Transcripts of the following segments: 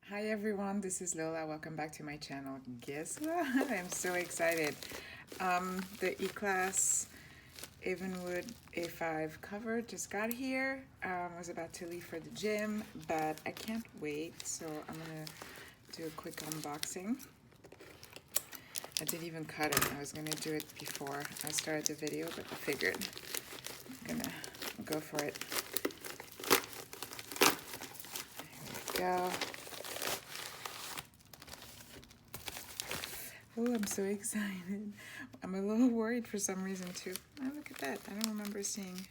Hi everyone, this is Lola. Welcome back to my channel. Guess what? I'm so excited. The E-Class Evanwood A5 cover just got here. I was about to leave for the gym, but I can't wait, so I'm gonna do a quick unboxing. I didn't even cut it. I was gonna do it before I started the video, but I figured I'm gonna go for it. Here we go. Oh, I'm so excited. I'm a little worried for some reason too. Oh, look at that. I don't remember seeing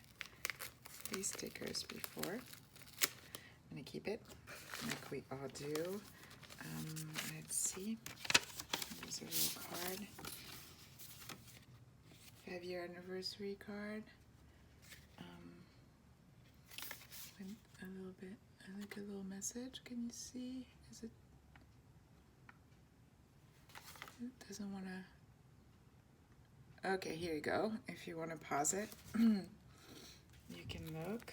these stickers before. I'm gonna keep it like we all do. Let's see. There's a little card. 5-year anniversary card. With a little bit, like a little message. Can you see? Is it? It doesn't want to. Okay, here you go. If you want to pause it, you can look.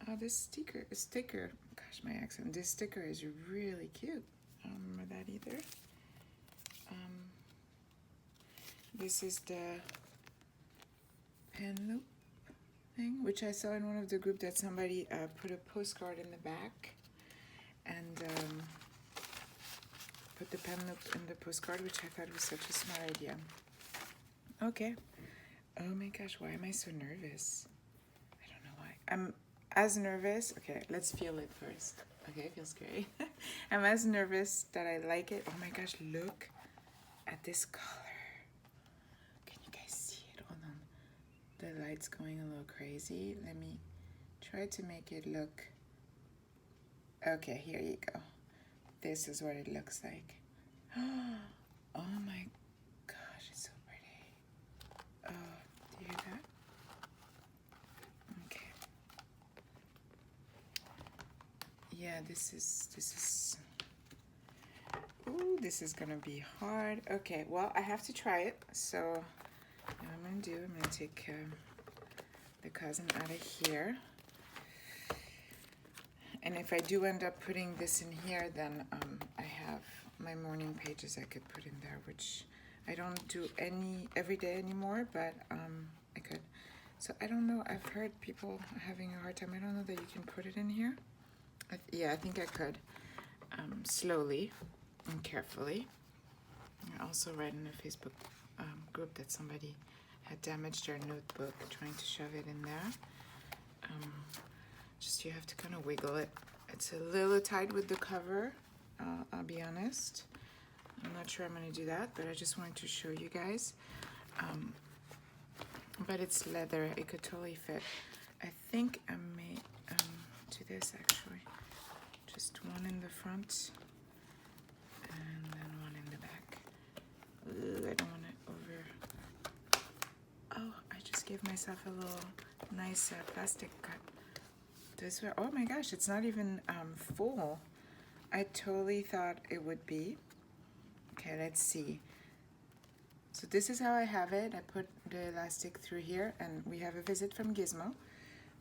Oh, this sticker. Gosh, my accent. This sticker is really cute. I don't remember that either. This is the pen loop thing, which I saw in one of the group that somebody put a postcard in the back and put the pen loop in the postcard, which I thought was such a smart idea. Okay. Oh my gosh, why am I so nervous? I don't know why. I'm as nervous. Okay, let's feel it first. Okay, it feels scary. I'm as nervous that I like it. Oh my gosh, look at this color. Can you guys see it? Hold on. The light's going a little crazy. Let me try to make it look. Okay, here you go. This is what it looks like. Oh my gosh, it's so pretty. Oh, do you hear that? Okay. Yeah, this is. Ooh, this is gonna be hard. Okay, well, I have to try it. So, what I'm gonna do, I'm gonna take the cousin out of here. And if I do end up putting this in here, then I have my morning pages I could put in there, which I don't do every day anymore, but I could. So I don't know. I've heard people having a hard time. I don't know that you can put it in here. Yeah, I think I could. Slowly and carefully. I also read in a Facebook group that somebody had damaged their notebook trying to shove it in there. Just you have to kind of wiggle it. It's a little tight with the cover, I'll be honest. I'm not sure I'm going to do that, but I just wanted to show you guys. But it's leather. It could totally fit. I think I may do this actually. Just one in the front and then one in the back. Ooh, I don't want it over. Oh, I just gave myself a little nice plastic cut. This way. Oh my gosh, it's not even full. I totally thought it would be. Okay, let's see. So this is how I have it. I put the elastic through here, and we have a visit from Gizmo,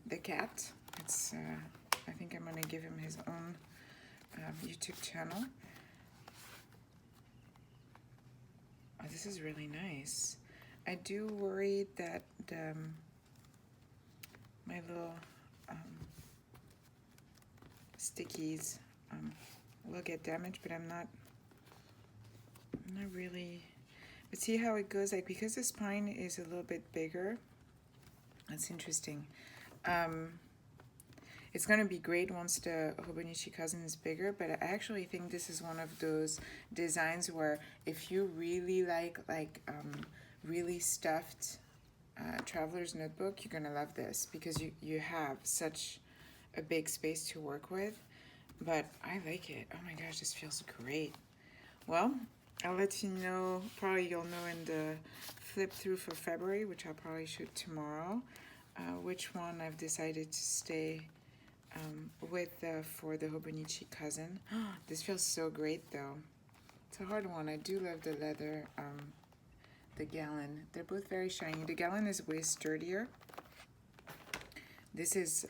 the cat. It's I think I'm gonna give him his own YouTube channel. Oh, this is really nice. I do worry that my little stickies will get damaged, but I'm not really. But see how it goes, like, because the spine is a little bit bigger. That's interesting. It's gonna be great once the Hobonichi cousin is bigger, but I actually think this is one of those designs where if you really like really stuffed traveler's notebook, you're gonna love this because you have such a big space to work with. But I like it. Oh my gosh, this feels great. Well, I'll let you know, probably you'll know in the flip through for February, which I'll probably shoot tomorrow, which one I've decided to stay with for the Hobonichi cousin. This feels so great though. It's a hard one. I do love the leather, the gallon. They're both very shiny. The gallon is way sturdier. This is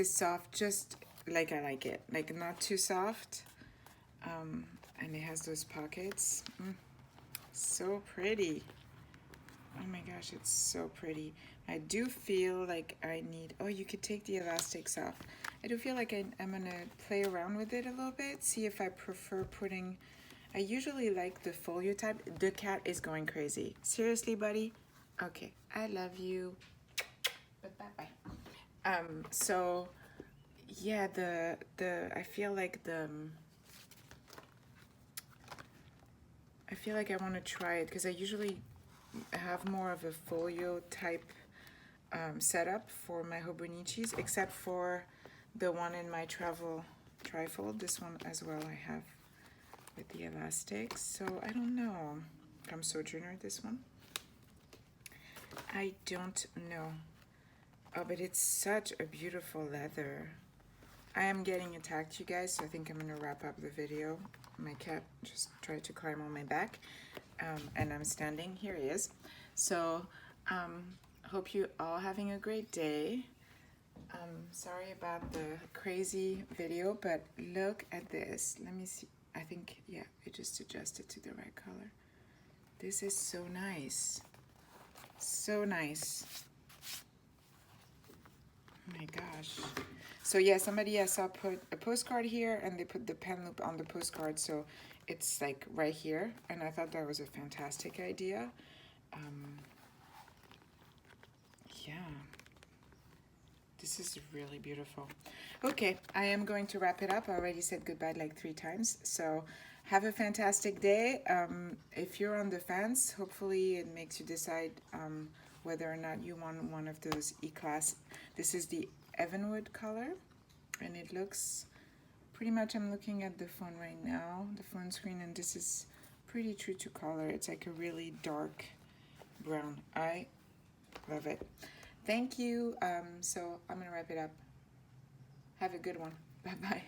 soft, just like I like it, like not too soft, and it has those pockets. So pretty. Oh my gosh, it's so pretty. I do feel like I need, oh, you could take the elastics off. I do feel like I'm gonna play around with it a little bit, see if I prefer putting, I usually like the folio type. The cat is going crazy. Seriously, buddy? Okay, I love you. But bye-bye. So yeah, I feel like I want to try it because I usually have more of a folio type setup for my hobonichis, except for the one in my travel trifold. This one as well I have with the elastics. So I don't know. From Sojourner, this one. I don't know. Oh, but it's such a beautiful leather. I am getting attacked, you guys, so I think I'm gonna wrap up the video. My cat just tried to climb on my back, and I'm standing. Here he is. So, hope you all having a great day. Sorry about the crazy video, but look at this. Let me see. I think, yeah, it just adjusted to the right color. This is so nice. So nice. Oh my gosh. So yeah, somebody I saw put a postcard here, and they put the pen loop on the postcard, so it's like right here, and I thought that was a fantastic idea. Yeah, this is really beautiful. Okay, I am going to wrap it up. I already said goodbye like 3 times, so have a fantastic day. If you're on the fence, hopefully it makes you decide whether or not you want one of those E-Class. This is the Evanwood color, and it looks pretty much, I'm looking at the phone right now, the phone screen, and this is pretty true to color. It's like a really dark brown. I love it. Thank you. So I'm gonna wrap it up. Have a good one. Bye bye.